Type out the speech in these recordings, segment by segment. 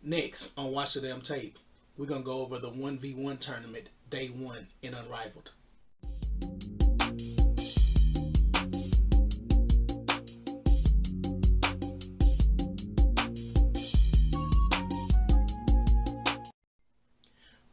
Next on Watch the Damn Tape, we're going to go over the 1v1 tournament, day one in Unrivaled.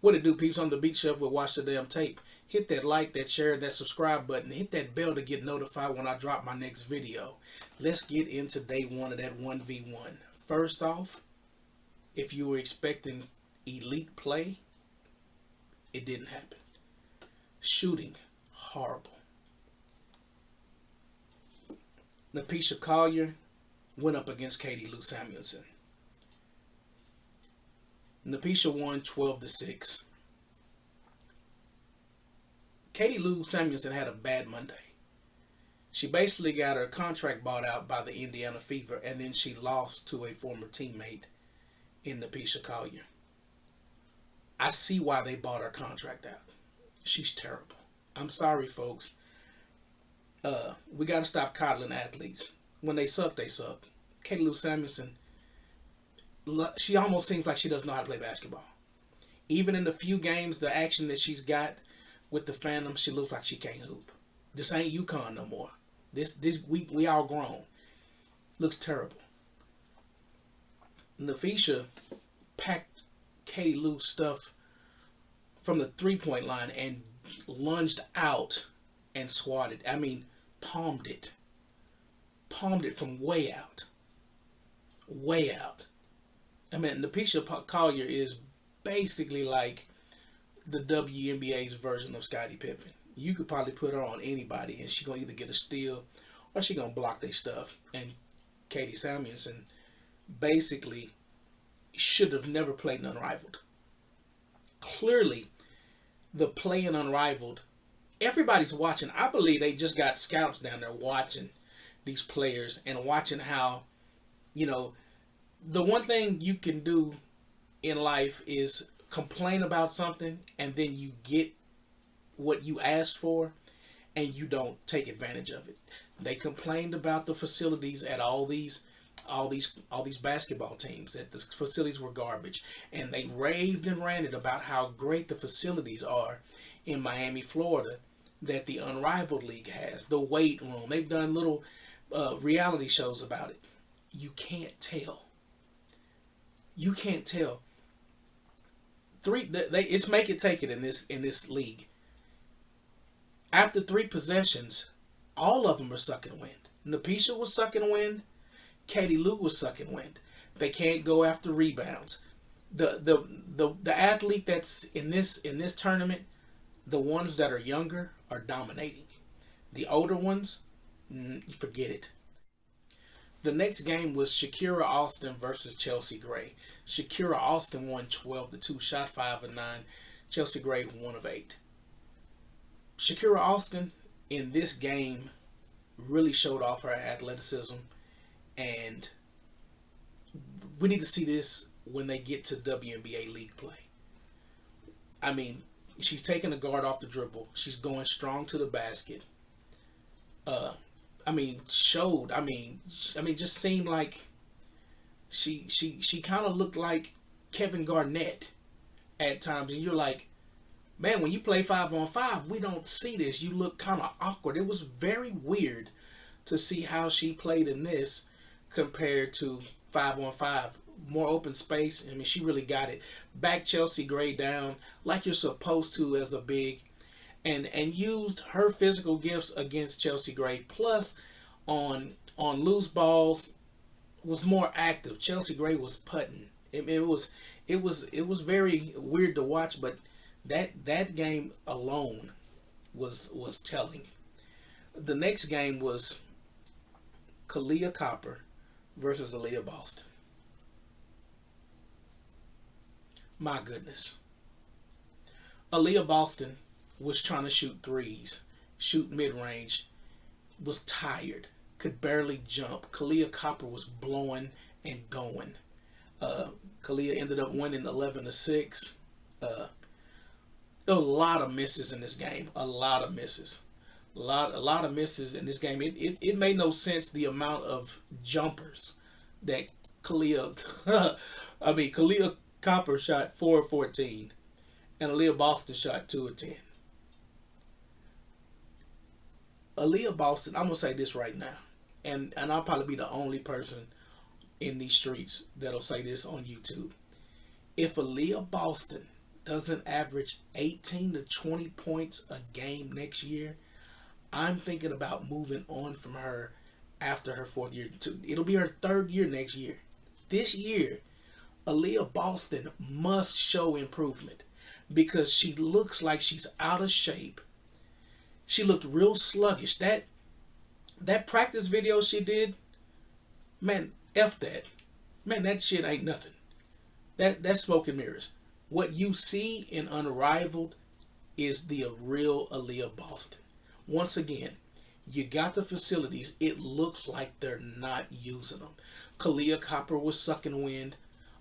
What it do, peeps? I'm the Beat Chef with Watch the Damn Tape. Hit that like, that share, that subscribe button. Hit that bell to get notified when I drop my next video. Let's get into day one of that 1v1. First off, if you were expecting elite play, it didn't happen. Shooting, horrible. Napisha Collier went up against Katie Lou Samuelson. Napisha won 12-6. Katie Lou Samuelson had a bad Monday. She basically got her contract bought out by the Indiana Fever, and then she lost to a former teammate in Napisha Collier. I see why they bought her contract out. She's terrible. I'm sorry, folks. We got to stop coddling athletes. When they suck, they suck. Katie Lou Samuelson, she almost seems like she doesn't know how to play basketball. Even in the few games, the action that she's got with the Phantom, she looks like she can't hoop. This ain't UConn no more. We all grown. Looks terrible. Napisha packed Katie Lou's stuff from the three-point line and lunged out and swatted. I mean, palmed it. Palmed it from way out. Way out. I mean, Napisha Collier is basically like the WNBA's version of Scottie Pippen. You could probably put her on anybody, and she's gonna either get a steal or she's gonna block their stuff. And Katie Samuelson basically should have never played in Unrivaled. Clearly, the play in Unrivaled, everybody's watching. I believe they just got scouts down there watching these players and watching how, the one thing you can do in life is complain about something and then you get what you asked for and you don't take advantage of it. They complained about the facilities at all these basketball teams, that the facilities were garbage, and they raved and ranted about how great the facilities are in Miami, Florida, that the Unrivaled League has, the weight room. They've done little reality shows about it. You can't tell. You can't tell. It's make it take it in this league. After 3 possessions, all of them are sucking wind. Napisha was sucking wind. Katie Lou was sucking wind. They can't go after rebounds. The athlete that's in this tournament, the ones that are younger are dominating. The older ones, forget it. The next game was Shakira Austin versus Chelsea Gray. Shakira Austin won 12-2, shot 5 of 9. Chelsea Gray 1 of 8. Shakira Austin in this game really showed off her athleticism, and we need to see this when they get to WNBA league play. I mean, she's taking the guard off the dribble. She's going strong to the basket. Just seemed like she kind of looked like Kevin Garnett at times, and you're like, man, when you play 5-on-5, we don't see this. You look kind of awkward. It was very weird to see how she played in this compared to 5-on-5. More open space. I mean, she really got it. Back Chelsea Gray down like you're supposed to as a big, and used her physical gifts against Chelsea Gray. Plus, on loose balls, was more active. Chelsea Gray was putting. It was very weird to watch, but that game alone was telling. The next game was Kaleahcopper versus Aaliyah Boston. My goodness. Aaliyah Boston was trying to shoot threes, shoot mid-range, was tired, could barely jump. Kaleahcopper was blowing and going. Kaleah ended up winning 11-6. There were a lot of misses in this game. A lot of misses. A lot of misses in this game. It made no sense the amount of jumpers that Kaleah I mean, Kaleah Copper shot 4 of 14, and Aaliyah Boston shot 2 of 10. Aaliyah Boston, I'm gonna say this right now, and I'll probably be the only person in these streets that'll say this on YouTube. If Aaliyah Boston doesn't average 18 to 20 points a game next year, I'm thinking about moving on from her after her fourth year. It'll be her third year next year. This year, Aaliyah Boston must show improvement because she looks like she's out of shape. She looked real sluggish. That practice video she did, man, F that. Man, that shit ain't nothing. That's smoke and mirrors. What you see in Unrivaled is the real Aaliyah Boston. Once again, you got the facilities. It looks like they're not using them. Kaleah Copper was sucking wind.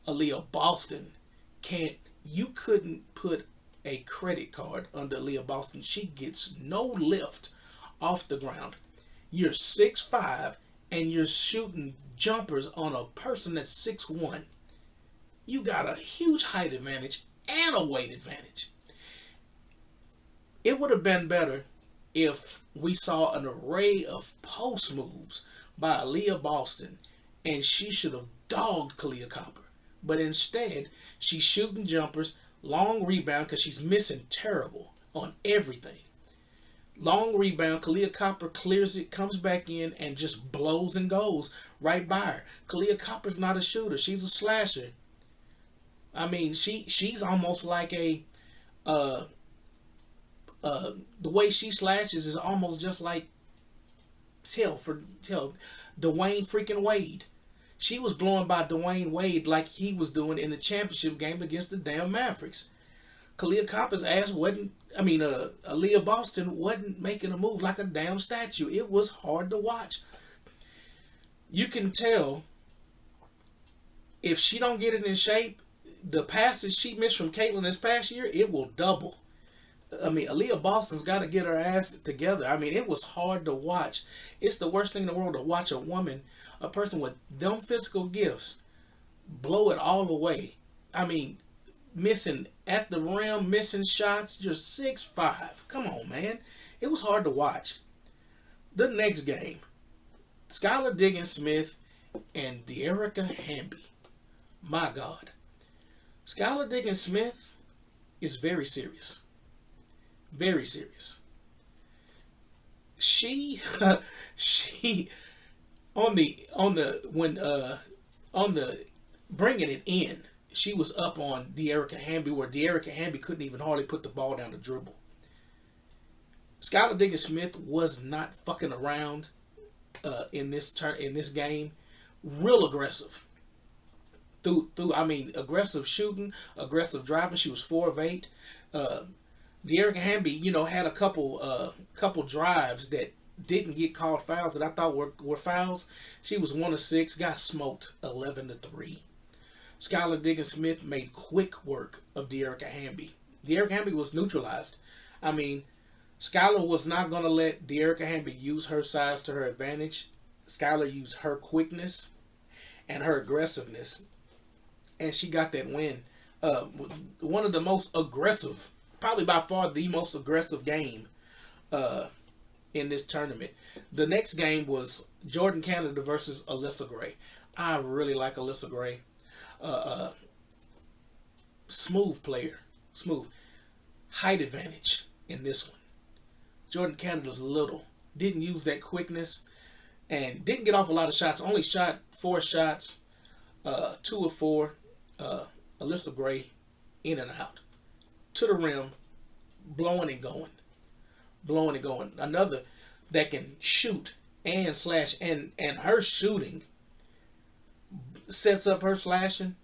Aaliyah Boston can't. You couldn't put a credit card under Aaliyah Boston. She gets no lift off the ground. You're 6'5" and you're shooting jumpers on a person that's 6'1". You got a huge height advantage and a weight advantage. It would have been better if we saw an array of post moves by Aaliyah Boston and she should have dogged Kaleah Copper. But instead, she's shooting jumpers, long rebound because she's missing terrible on everything. Long rebound, Kaleah Copper clears it, comes back in, and just blows and goes right by her. Kaleah Copper's not a shooter. She's a slasher. I mean, she's almost like a the way she slashes is almost just like tell Dwayne freaking Wade. She was blowing by Dwayne Wade like he was doing in the championship game against the damn Mavericks. Kaleah Copper's ass wasn't, Aaliyah Boston wasn't making a move like a damn statue. It was hard to watch. You can tell if she don't get it in shape, the passes she missed from Caitlyn this past year, it will double. I mean, Aaliyah Boston's got to get her ass together. I mean, it was hard to watch. It's the worst thing in the world to watch a woman, a person with them physical gifts, blow it all away. I mean, missing at the rim, missing shots. You're 6'5". Come on, man. It was hard to watch. The next game, Skylar Diggins-Smith and Dearica Hamby. My God. Skylar Diggins-Smith is very serious. Very serious. She on the bringing it in, she was up on Dearica Hamby where Dearica Hamby couldn't even hardly put the ball down the dribble. Skylar Diggins-Smith was not fucking around in this game. Real aggressive. Aggressive shooting, aggressive driving. She was 4 of 8. Dearica Hamby, had a couple drives that didn't get called fouls that I thought were fouls. She was 1 of 6, got smoked 11 to 3. Skylar Diggins-Smith made quick work of Dearica Hamby. Dearica Hamby was neutralized. I mean, Skylar was not going to let Dearica Hamby use her size to her advantage. Skylar used her quickness and her aggressiveness, and she got that win. One of the most aggressive, probably by far the most aggressive game in this tournament. The next game was Jordan Canada versus Alyssa Gray. I really like Alyssa Gray. Smooth player. Smooth. Height advantage in this one. Jordan Canada's little. Didn't use that quickness. And didn't get off a lot of shots. Only shot 4 shots. 2 of 4. Alyssa Gray in and out. To the rim. Blowing and going. Blowing and going. Another that can shoot and slash. And her shooting sets up her slashing.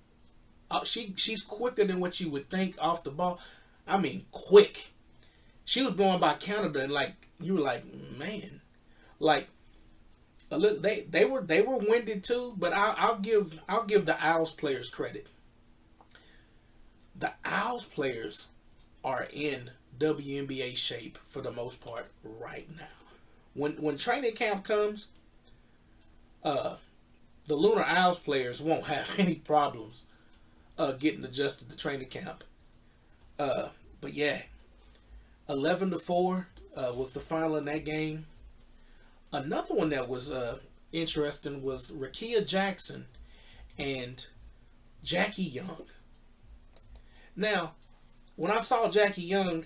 She's quicker than what you would think off the ball. I mean, quick. She was blowing by Canada, and you were like, man, they were winded too. But I'll give the Owls players credit. The Owls players are in WNBA shape for the most part right now. When training camp comes, the Lunar Owls players won't have any problems getting adjusted to training camp. But yeah, 11-4 was the final in that game. Another one that was interesting was Rakia Jackson and Jackie Young. Now, when I saw Jackie Young,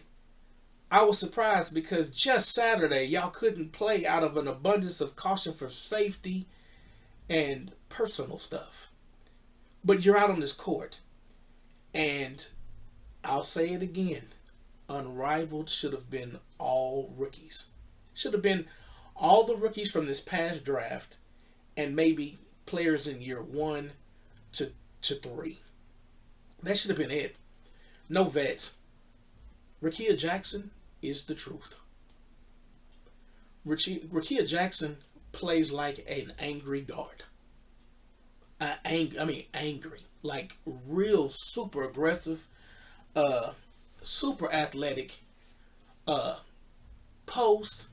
I was surprised because just Saturday y'all couldn't play out of an abundance of caution for safety and personal stuff. But you're out on this court, and I'll say it again. Unrivaled should have been all rookies. Should have been all the rookies from this past draft and maybe players in year 1 to 3. That should have been it. No vets. Rakia Jackson is the truth. Rakia Jackson plays like an angry guard. Angry. Like real super aggressive, super athletic, post,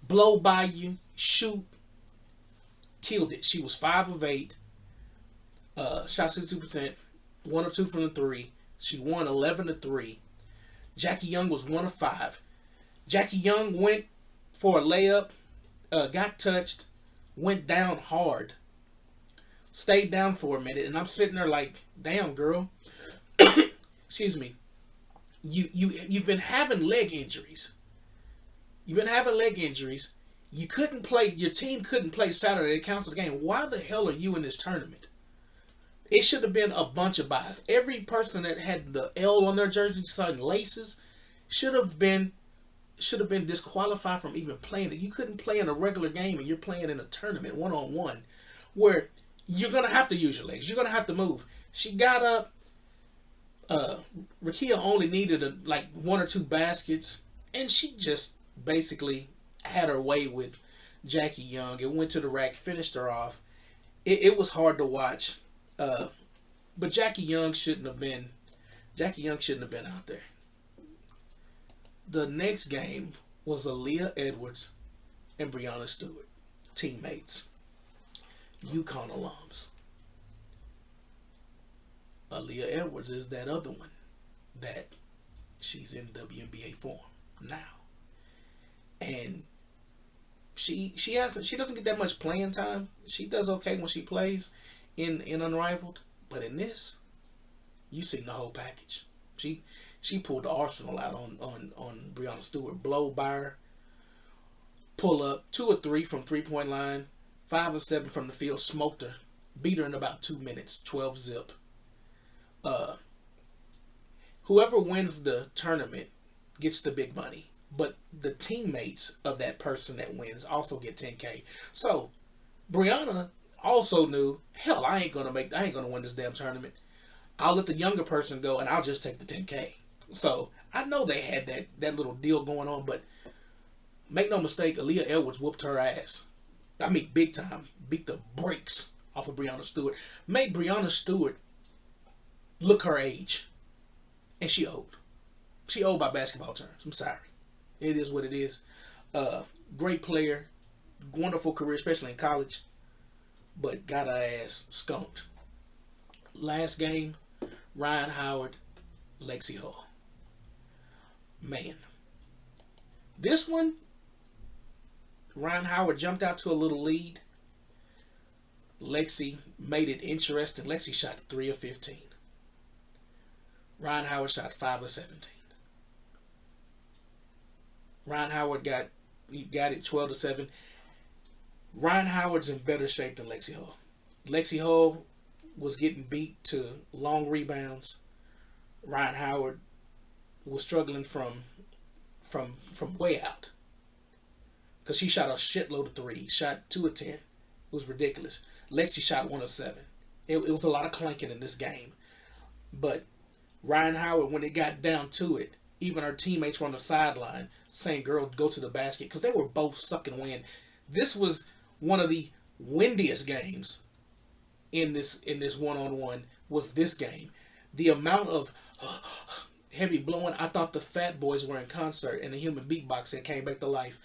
blow by you, shoot, killed it. She was 5 of 8, shot 62%, 1 of 2 from the 3. She won 11-3. Jackie Young was 1 of 5. Jackie Young went for a layup, got touched, went down hard, stayed down for a minute, and I'm sitting there like, damn girl, excuse me, you've been having leg injuries. You couldn't play. Your team couldn't play Saturday. They canceled the game. Why the hell are you in this tournament? It should have been a bunch of buys. Every person that had the L on their jersey, certain laces, should have been disqualified from even playing it. You couldn't play in a regular game, and you're playing in a tournament 1-on-1, where you're gonna have to use your legs. You're gonna have to move. She got up. Rakia only needed like 1 or 2 baskets, and she just basically had her way with Jackie Young. It went to the rack, finished her off. It was hard to watch. But Jackie Young shouldn't have been out there. The next game was Aaliyah Edwards and Breonna Stewart, teammates, UConn alums. Aaliyah Edwards is that other one that she's in WNBA form now. And she doesn't get that much playing time. She does okay when she plays in Unrivaled, but in this, you seen the whole package. She pulled the arsenal out on Breonna Stewart. Blow by her, pull up, 2 or 3 from 3-point line, 5 or 7 from the field, smoked her, beat her in about 2 minutes, 12 zip. Whoever wins the tournament gets the big money, but the teammates of that person that wins also get $10K. So Breonna also knew, hell, I ain't gonna win this damn tournament. I'll let the younger person go, and I'll just take the $10K. So I know they had that little deal going on, but make no mistake, Aaliyah Edwards whooped her ass. I mean, big time. Beat the brakes off of Breonna Stewart. Made Breonna Stewart look her age. And she old. She old by basketball terms. I'm sorry. It is what it is. Great player. Wonderful career, especially in college. But got her ass skunked. Last game, Ryan Howard, Lexi Hall. Man. This one, Ryan Howard jumped out to a little lead. Lexi made it interesting. Lexi shot 3 of 15. Ryan Howard shot 5 of 17. Ryan Howard got it 12-7. Ryan Howard's in better shape than Lexi Hall. Lexi Hall was getting beat to long rebounds. Ryan Howard was struggling from way out. Because she shot a shitload of threes. Shot 2 of 10. It was ridiculous. Lexi shot 1 of 7. It was a lot of clanking in this game. But Ryan Howard, when it got down to it, even her teammates were on the sideline saying, girl, go to the basket. Because they were both sucking wind. This was one of the windiest games in this one-on-one was this game. The amount of heavy blowing, I thought the Fat Boys were in concert and the human beatbox that came back to life.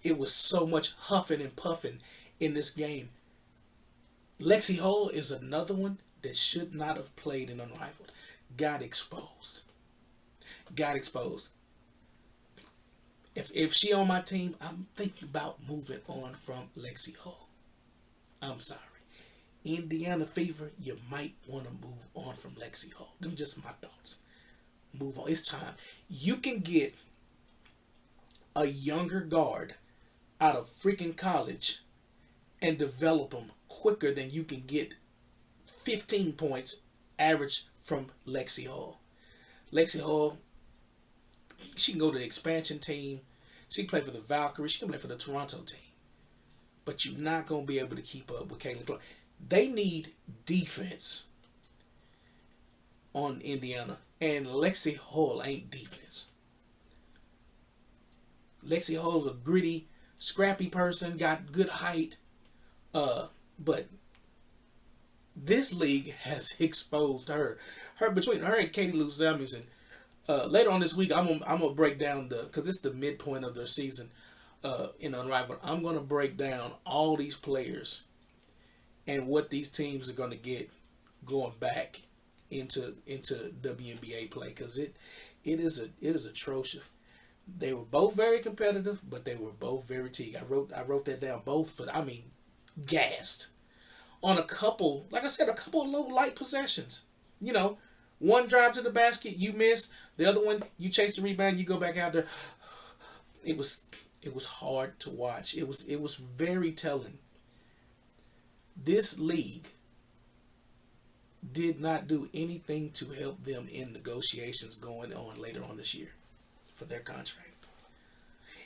It was so much huffing and puffing in this game. Lexi Hall is another one that should not have played in Unrivaled got exposed. Got exposed. If she on my team, I'm thinking about moving on from Lexi Hall. I'm sorry. Indiana Fever, you might want to move on from Lexi Hall. Them just my thoughts. Move on. It's time. You can get a younger guard out of freaking college and develop them quicker than you can get 15 points average from Lexi Hall. Lexi Hall, she can go to the expansion team. She can play for the Valkyrie. She can play for the Toronto team. But you're not going to be able to keep up with Caitlin Clark. They need defense on Indiana. And Lexi Hall ain't defense. Lexi Hall's a gritty, scrappy person, got good height. But this league has exposed her. Between her and Katie Lou Samuelson. Later on this week, I'm gonna break down because it's the midpoint of their season in Unrivaled. I'm gonna break down all these players and what these teams are gonna get going back into WNBA play, because it is atrocious. They were both very competitive, but they were both very teague. I wrote that down. Both, gassed on a couple. Like I said, a couple of low light possessions. One drive to the basket, you miss. The other one, you chase the rebound, you go back out there. It was hard to watch. It was very telling. This league did not do anything to help them in negotiations going on later on this year for their contract.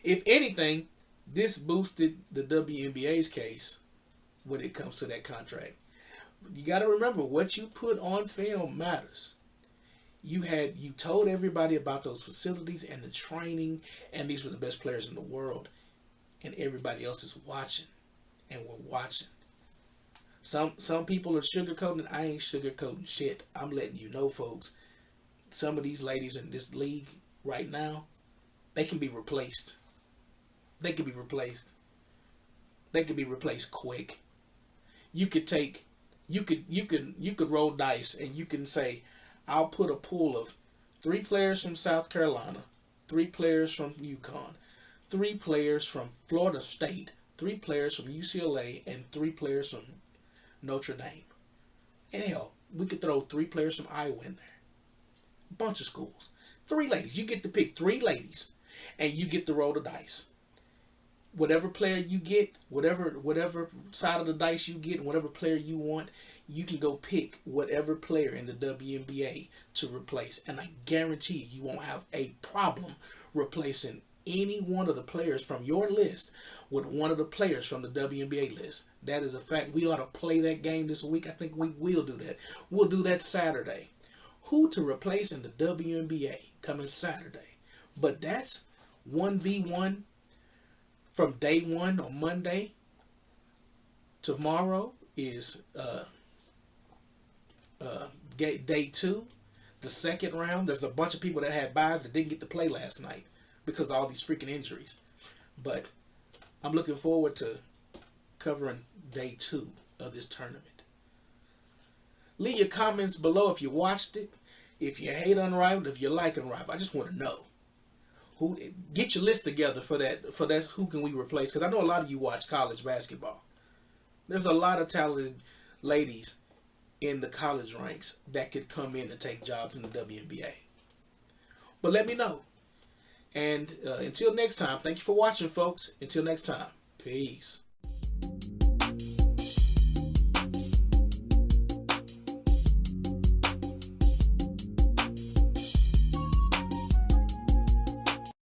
If anything, this boosted the WNBA's case when it comes to that contract. You got to remember, what you put on film matters. You told everybody about those facilities and the training, and these were the best players in the world, and everybody else is watching, and we're watching. Some people are sugarcoating. I ain't sugarcoating shit. I'm letting you know, folks. Some of these ladies in this league right now, they can be replaced. They can be replaced. They can be replaced quick. You could roll dice, and you can say, I'll put a pool of 3 players from South Carolina, 3 players from UConn, 3 players from Florida State, 3 players from UCLA, and 3 players from Notre Dame. And hell, we could throw 3 players from Iowa in there. A bunch of schools. 3 ladies. You get to pick 3 ladies, and you get to roll the dice. Whatever player you get, whatever side of the dice you get, and whatever player you want, you can go pick whatever player in the WNBA to replace. And I guarantee you won't have a problem replacing any one of the players from your list with one of the players from the WNBA list. That is a fact. We ought to play that game this week. I think we will do that. We'll do that Saturday. Who to replace in the WNBA coming Saturday. But that's 1v1 from day 1 on Monday. Tomorrow is day 2, the second round. There's a bunch of people that had buys that didn't get to play last night because of all these freaking injuries. But I'm looking forward to covering day 2 of this tournament. Leave your comments below if you watched it, if you hate Unrivaled, if you like Unrivaled. I just want to know. Get your list together for that. Who can we replace? Because I know a lot of you watch college basketball. There's a lot of talented ladies in the college ranks that could come in and take jobs in the WNBA. But let me know. And until next time, thank you for watching, folks. Until next time, peace.